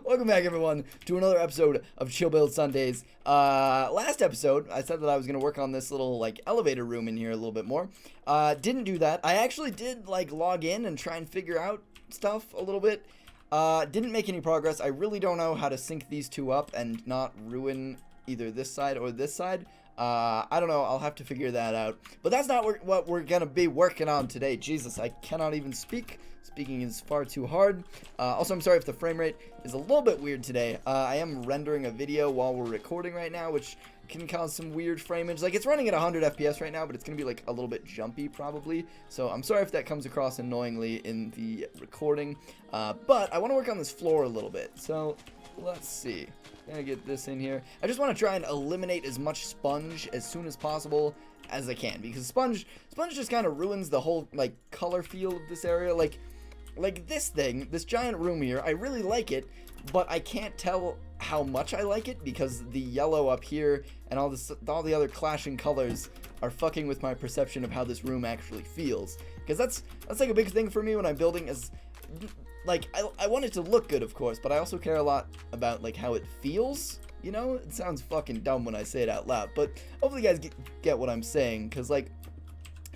Welcome back, everyone, to another episode of Chill Build Sundays. Last episode, I said that I was going to work on this little, elevator room in here a little bit more. Didn't do that. I actually did, log in and try and figure out stuff a little bit. Didn't make any progress. I really don't know how to sync these two up and not ruin either this side or this side. I don't know. I'll have to figure that out. But that's not what we're going to be working on today. Jesus, I cannot even speak. Speaking is far too hard. Also, I'm sorry if the frame rate is a little bit weird today. I am rendering a video while we're recording right now, which can cause some weird frameage. It's running at 100 FPS right now, but it's going to be, a little bit jumpy, probably. So I'm sorry if that comes across annoyingly in the recording. But I want to work on this floor a little bit. So let's see. Gonna get this in here. I just want to try and eliminate as much sponge as soon as possible as I can, because sponge just kind of ruins the whole, color feel of this area. Like this thing, this giant room here, I really like it, but I can't tell how much I like it because the yellow up here and all the other clashing colors are fucking with my perception of how this room actually feels. Because that's a big thing for me when I'm building is, I want it to look good, of course, but I also care a lot about, how it feels. You know, it sounds fucking dumb when I say it out loud, but hopefully you guys get what I'm saying, because,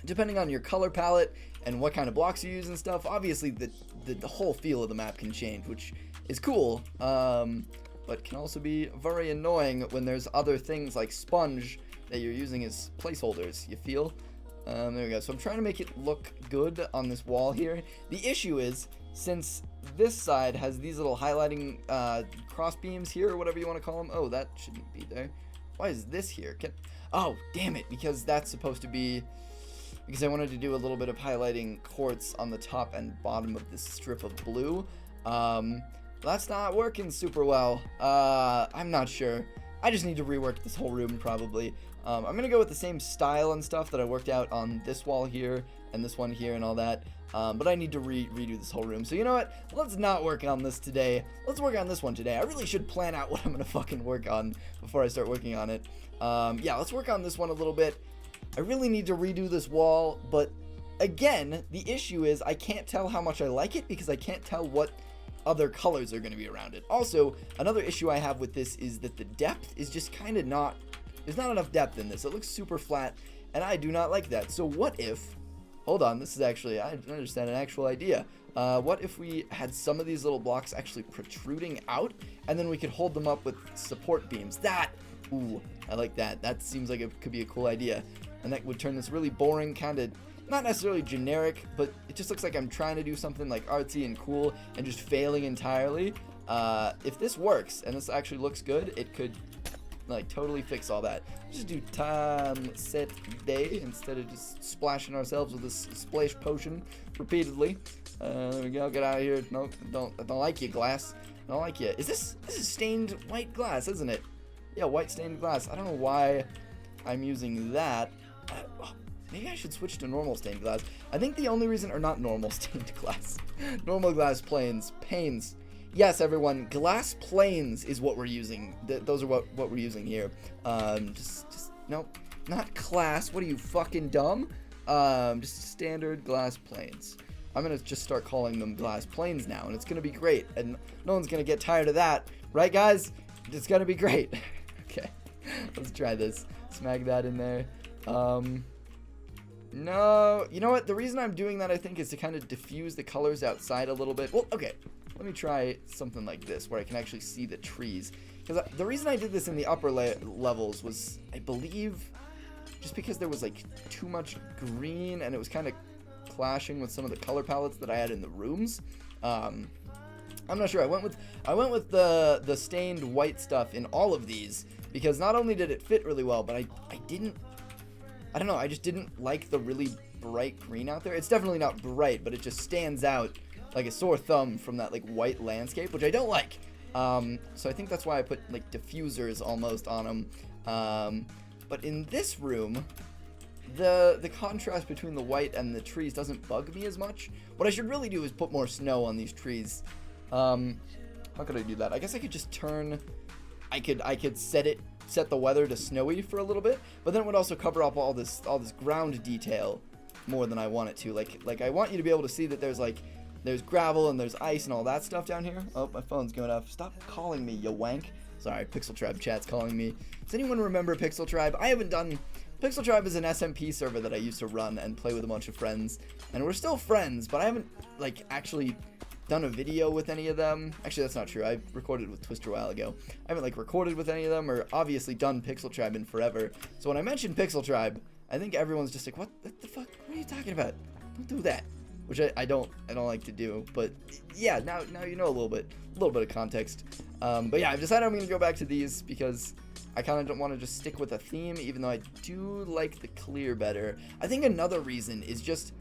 depending on your color palette and what kind of blocks you use and stuff, obviously the whole feel of the map can change, which is cool, but can also be very annoying when there's other things like sponge that you're using as placeholders, you feel? There we go. So I'm trying to make it look good on this wall here. The issue is, since this side has these little highlighting cross beams here, or whatever you want to call them. Oh, that shouldn't be there. Why is this here? Oh, damn it, because that's supposed to be... Because I wanted to do a little bit of highlighting quartz on the top and bottom of this strip of blue. That's not working super well. I'm not sure. I just need to rework this whole room, probably. I'm going to go with the same style and stuff that I worked out on this wall here and this one here and all that. But I need to redo this whole room. So you know what? Let's not work on this today. Let's work on this one today. I really should plan out what I'm going to fucking work on before I start working on it. Yeah, let's work on this one a little bit. I really need to redo this wall, but again, the issue is I can't tell how much I like it because I can't tell what other colors are going to be around it. Also, another issue I have with this is that the depth is just kind of not... There's not enough depth in this. It looks super flat, and I do not like that. So what if... Hold on, this is actually... I understand an actual idea. What if we had some of these little blocks actually protruding out, and then we could hold them up with support beams? Ooh, I like that. That seems like it could be a cool idea. And that would turn this really boring, kind of, not necessarily generic, but it just looks like I'm trying to do something artsy and cool and just failing entirely. If this works and this actually looks good, it could totally fix all that. Just do time set day instead of just splashing ourselves with this splash potion repeatedly. There we go. Get out of here. No, I don't like you, glass. I don't like you. This is stained white glass, isn't it? Yeah, white stained glass. I don't know why I'm using that. Maybe I should switch to normal stained glass. I think the only reason, or not normal stained glass, normal glass panes. Yes, everyone, glass planes is what we're using. Those are what we're using here. No, not class. What are you, fucking dumb? Just standard glass planes. I'm gonna just start calling them glass planes now, and it's gonna be great, and no one's gonna get tired of that, right, guys? It's gonna be great. Okay, let's try this. Smack that in there. No, you know what? The reason I'm doing that, I think, is to kind of diffuse the colors outside a little bit. Well, okay, let me try something like this where I can actually see the trees. Because the reason I did this in the upper levels was, I believe, just because there was too much green and it was kind of clashing with some of the color palettes that I had in the rooms. I'm not sure. I went with the stained white stuff in all of these because not only did it fit really well, but I don't know, I just didn't like the really bright green out there. It's definitely not bright, but it just stands out like a sore thumb from that white landscape, which I don't like. So I think that's why I put diffusers almost on them. But in this room, the contrast between the white and the trees doesn't bug me as much. What I should really do is put more snow on these trees. How could I do that? I guess I could just turn... I could set the weather to snowy for a little bit, but then it would also cover up all this ground detail more than I want it to. Like I want you to be able to see that there's there's gravel and there's ice and all that stuff down here. Oh, my phone's going off. Stop calling me, you wank. Sorry, Pixel Tribe chat's calling me. Does anyone remember Pixel Tribe? I haven't done... Pixel Tribe is an SMP server that I used to run and play with a bunch of friends. And we're still friends, but I haven't, like, actually done a video with any of them. Actually, that's not true. I recorded with Twister a while ago. I haven't, like, recorded with any of them or obviously done Pixel Tribe in forever. So when I mentioned Pixel Tribe, I think everyone's just like, what the fuck? What are you talking about? Don't do that. Which I don't like to do, but yeah, now you know a little bit of context. But yeah, I've decided I'm gonna go back to these because I kind of don't want to just stick with a theme, even though I do like the clear better. I think another reason is just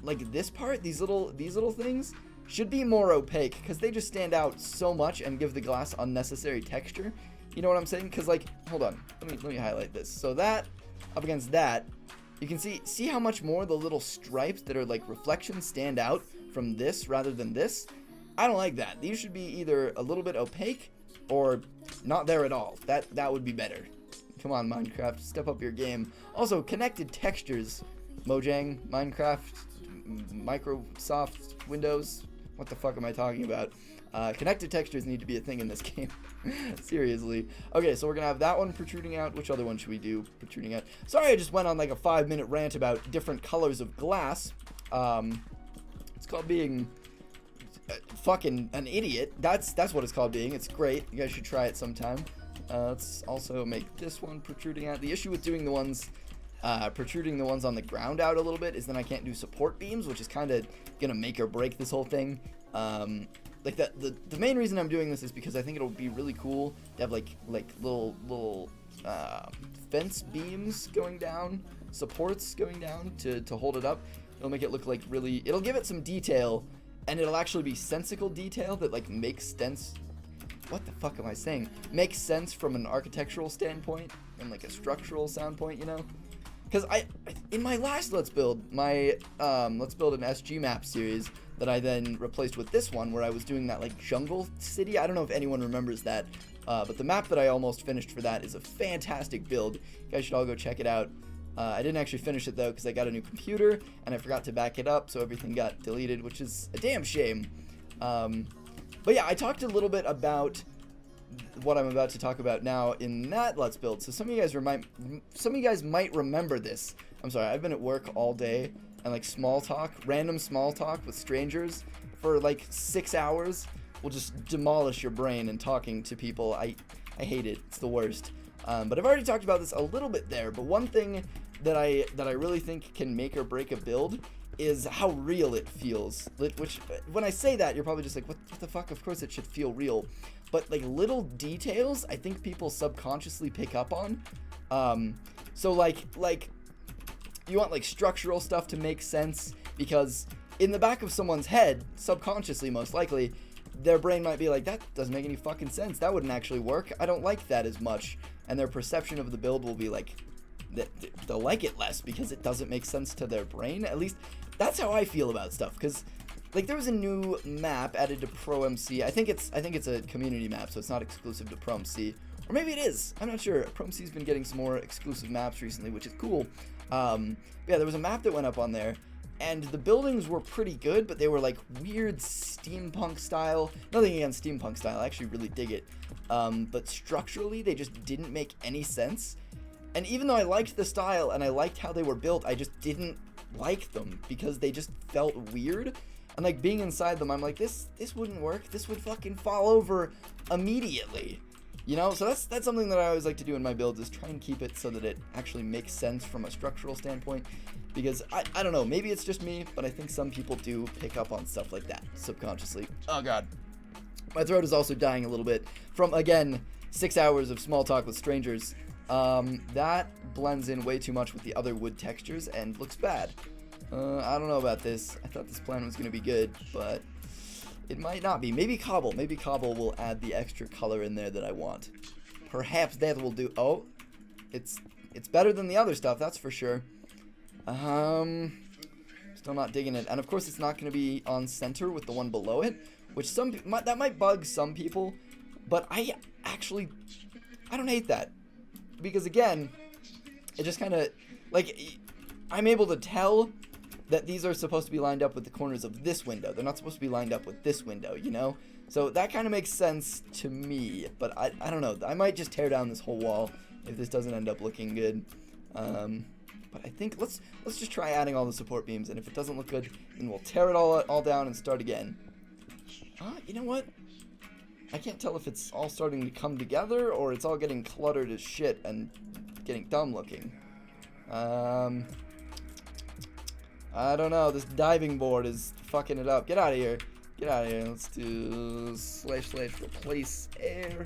like this part, these little things should be more opaque because they just stand out so much and give the glass unnecessary texture. You know what I'm saying? Because like, hold on, let me highlight this. So that up against that. You can see how much more the little stripes that are like reflections stand out from this rather than this. I don't like that. These should be either a little bit opaque or not there at all. That would be better. Come on, Minecraft, step up your game. Also, connected textures. Mojang, Minecraft, Microsoft, Windows. What the fuck am I talking about? Connected textures need to be a thing in this game. Seriously. Okay, so we're gonna have that one protruding out. Which other one should we do protruding out? Sorry, I just went on like a 5-minute rant about different colors of glass. It's called being fucking an idiot. That's what it's called being. It's great. You guys should try it sometime. Let's also make this one protruding out. The issue with doing the ones protruding the ones on the ground out a little bit is then I can't do support beams, which is kind of gonna make or break this whole thing. Like the main reason I'm doing this is because I think it'll be really cool to have like little fence beams going down, supports going down to hold it up. It'll make it look like really, it'll give it some detail, and it'll actually be sensical detail that like makes sense. What the fuck am I saying? Makes sense from an architectural standpoint and like a structural standpoint, you know? Because in my last Let's Build, my Let's Build an SG map series that I then replaced with this one where I was doing that like jungle city. I don't know if anyone remembers that, but the map that I almost finished for that is a fantastic build. You guys should all go check it out. I didn't actually finish it though because I got a new computer and I forgot to back it up, so everything got deleted, which is a damn shame. But yeah, I talked a little bit about what I'm about to talk about now in that Let's Build. So some of you guys might remember this. I'm sorry, I've been at work all day and like random small talk with strangers for like 6 hours will just demolish your brain, and talking to people, I hate it. It's the worst. But I've already talked about this a little bit there, but one thing that I really think can make or break a build is how real it feels. Which, when I say that, you're probably just like, what the fuck? Of course it should feel real. But like little details, I think people subconsciously pick up on. So like you want like structural stuff to make sense, because in the back of someone's head, subconsciously most likely, their brain might be like, that doesn't make any fucking sense. That wouldn't actually work. I don't like that as much. And their perception of the build will be like, they'll like it less because it doesn't make sense to their brain. At least that's how I feel about stuff. Because like there was a new map added to ProMC. I think it's a community map, so it's not exclusive to ProMC. Or maybe it is. I'm not sure. ProMC's been getting some more exclusive maps recently, which is cool. Yeah, there was a map that went up on there, and the buildings were pretty good, but they were like weird steampunk style. Nothing against steampunk style, I actually really dig it. But structurally, they just didn't make any sense. And even though I liked the style and I liked how they were built, I just didn't like them because they just felt weird. And like being inside them, I'm like, this wouldn't work. This would fucking fall over immediately. You know, so that's something that I always like to do in my builds, is try and keep it so that it actually makes sense from a structural standpoint. Because I don't know, maybe it's just me, but I think some people do pick up on stuff like that subconsciously. Oh god. My throat is also dying a little bit from, again, 6 hours of small talk with strangers. That blends in way too much with the other wood textures and looks bad. I don't know about this. I thought this plan was going to be good, but it might not be. Maybe cobble. Maybe cobble will add the extra color in there that I want. Perhaps that will do. Oh, it's better than the other stuff, that's for sure. Still not digging it. And of course it's not going to be on center with the one below it, which that might bug some people, but I don't hate that. Because again, it just kind of, like, I'm able to tell that these are supposed to be lined up with the corners of this window. They're not supposed to be lined up with this window, you know? So that kind of makes sense to me, but I don't know. I might just tear down this whole wall if this doesn't end up looking good. But I think let's just try adding all the support beams, and if it doesn't look good, then we'll tear it all down and start again. You know what? I can't tell if it's all starting to come together or it's all getting cluttered as shit and getting dumb looking. I don't know. This diving board is fucking it up. Get out of here. Get out of here. Let's do / replace air.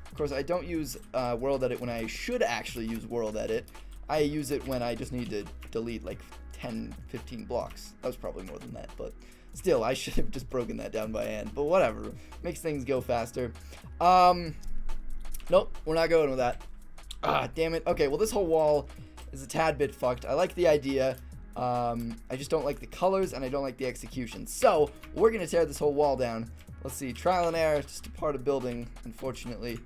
Of course, I don't use World Edit when I should actually use World Edit. I use it when I just need to delete like 10, 15 blocks. That was probably more than that, but still, I should have just broken that down by hand. But whatever. Makes things go faster. Nope. We're not going with that. Damn it. Okay, well, this whole wall is a tad bit fucked. I like the idea. I just don't like the colors, and I don't like the execution. So, we're going to tear this whole wall down. Let's see. Trial and error. Just a part of building, unfortunately.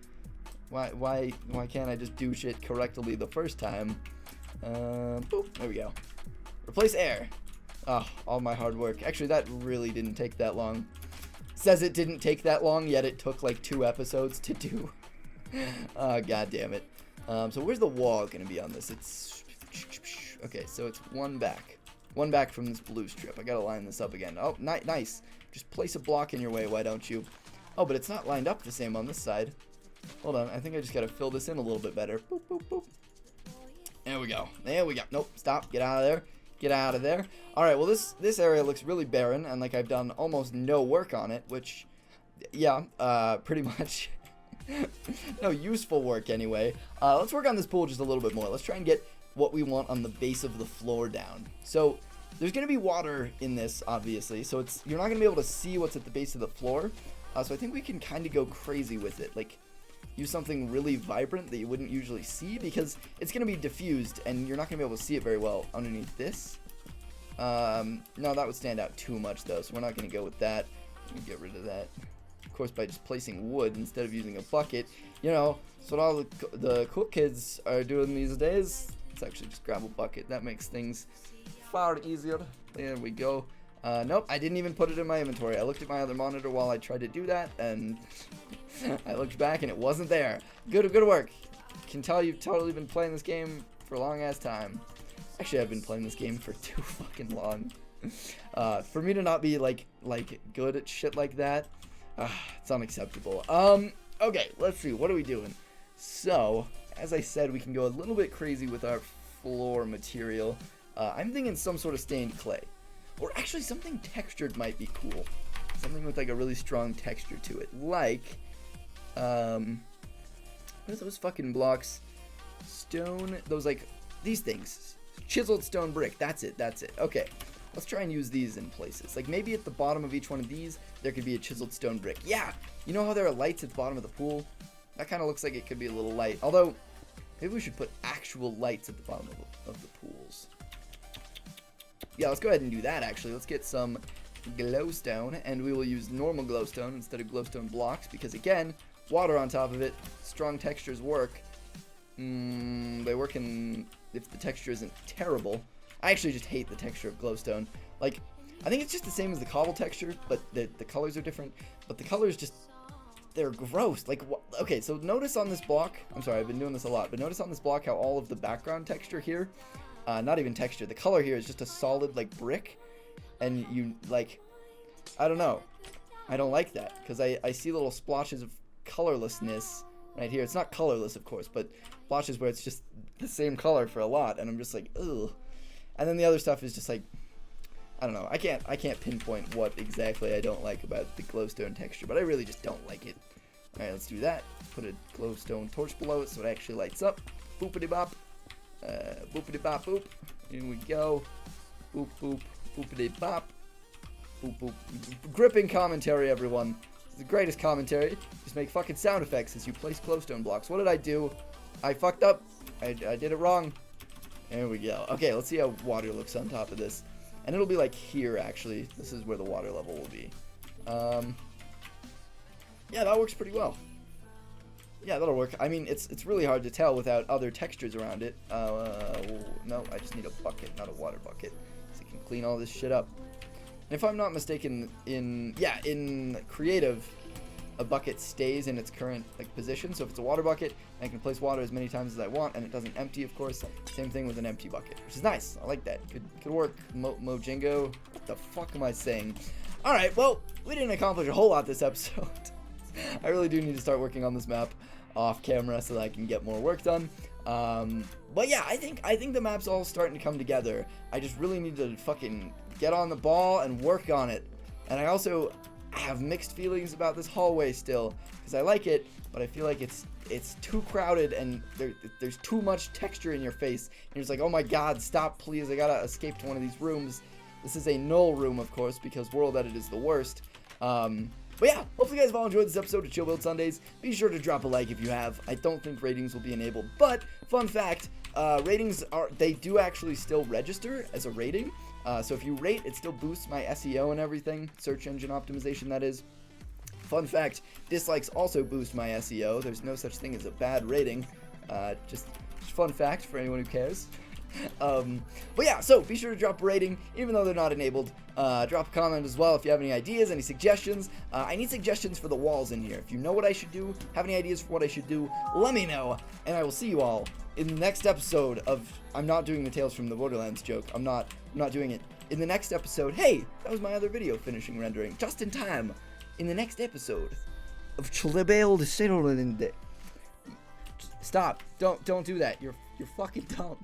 Why can't I just do shit correctly the first time? Boop. There we go. Replace air. Oh, all my hard work. Actually, that really didn't take that long. Says it didn't take that long, yet it took like 2 episodes to do. God damn it. So where's the wall going to be on this? It's... Okay, so it's one back from this blue strip. I got to line this up again. Oh, nice. Just place a block in your way, why don't you? Oh, but it's not lined up the same on this side. Hold on, I think I just got to fill this in a little bit better. Boop, boop, boop. There we go. There we go. Nope, stop. Get out of there. Get out of there. Alright, well, this area looks really barren, and like I've done almost no work on it, which, yeah, pretty much no useful work anyway. Let's work on this pool just a little bit more. Let's try and get what we want on the base of the floor down. So, there's going to be water in this, obviously, so you're not going to be able to see what's at the base of the floor. So I think we can kind of go crazy with it, like use something really vibrant that you wouldn't usually see, because it's going to be diffused and you're not going to be able to see it very well underneath this. No, that would stand out too much though, so we're not going to go with that. Let me get rid of that. Of course, by just placing wood instead of using a bucket, you know, that's what all the cool kids are doing these days. Let's actually just grab a bucket. That makes things far easier. There we go. Nope, I didn't even put it in my inventory. I looked at my other monitor while I tried to do that, and I looked back and it wasn't there. Good work. Can tell you've totally been playing this game for a long ass time. Actually, I've been playing this game for too fucking long. For me to not be like good at shit like that, it's unacceptable. Okay, let's see. What are we doing? So, as I said, we can go a little bit crazy with our floor material. I'm thinking some sort of stained clay. Or actually, something textured might be cool. Something with like a really strong texture to it. Like, what are those fucking blocks? Stone, those like, these things. Chiseled stone brick, that's it. Okay, let's try and use these in places. Like maybe at the bottom of each one of these, there could be a chiseled stone brick. Yeah, you know how there are lights at the bottom of the pool? That kind of looks like it could be a little light. Although, maybe we should put actual lights at the bottom of the pools. Yeah, let's go ahead and do that actually. Let's get some glowstone, and we will use normal glowstone instead of glowstone blocks, because again, water on top of it, strong textures work. They work if the texture isn't terrible. I actually just hate the texture of glowstone. Like, I think it's just the same as the cobble texture, but the colors are different. But the colors just, they're gross. Like, okay, so notice on this block, I'm sorry, I've been doing this a lot, but notice on this block how all of the background texture here, not even texture, the color here is just a solid, like, brick. And you, like, I don't know. I don't like that, because I see little splotches of colorlessness right here. It's not colorless, of course, but splotches where it's just the same color for a lot, and I'm just like, ugh. And then the other stuff is just like, I don't know. I can't pinpoint what exactly I don't like about the glowstone texture, but I really just don't like it. All right, let's do that. Put a glowstone torch below it so it actually lights up. Boopity bop. Boopity bop boop. Here we go. Boop boop. Boopity bop. Boop boop. Gripping commentary, everyone. It's the greatest commentary. Just make fucking sound effects as you place glowstone blocks. What did I do? I fucked up. I did it wrong. There we go. Okay, let's see how water looks on top of this. And it'll be like here, actually. This is where the water level will be. Yeah, that works pretty well. Yeah, that'll work. I mean, it's really hard to tell without other textures around it. No, I just need a bucket, not a water bucket. So you can clean all this shit up. And if I'm not mistaken, in creative, a bucket stays in its current like position. So if it's a water bucket, I can place water as many times as I want, and it doesn't empty, of course. Same thing with an empty bucket, which is nice. I like that. Could work. Mojingo. What the fuck am I saying? All right. Well, we didn't accomplish a whole lot this episode. I really do need to start working on this map off camera so that I can get more work done. But yeah, I think the map's all starting to come together. I just really need to fucking get on the ball and work on it. And I also have mixed feelings about this hallway still, because I like it, but I feel like it's too crowded and there's too much texture in your face. And you're just like, oh my god, stop please, I gotta escape to one of these rooms. This is a null room, of course, because World Edit is the worst. But yeah, hopefully you guys have all enjoyed this episode of Chill Build Sundays. Be sure to drop a like if you have. I don't think ratings will be enabled, but fun fact, ratings they do actually still register as a rating. So if you rate, it still boosts my SEO and everything, search engine optimization, that is. Fun fact, dislikes also boost my SEO. There's no such thing as a bad rating. Just fun fact for anyone who cares. But yeah, so be sure to drop a rating, even though they're not enabled. Drop a comment as well if you have any ideas, any suggestions. I need suggestions for the walls in here. If you know what I should do, have any ideas for what I should do, let me know, and I will see you all in the next episode of... I'm not doing the Tales from the Borderlands joke. I'm not doing it. In the next episode... Hey, that was my other video finishing rendering, just in time. In the next episode of Chill Build Sundays. Stop. Don't do that. You're fucking dumb.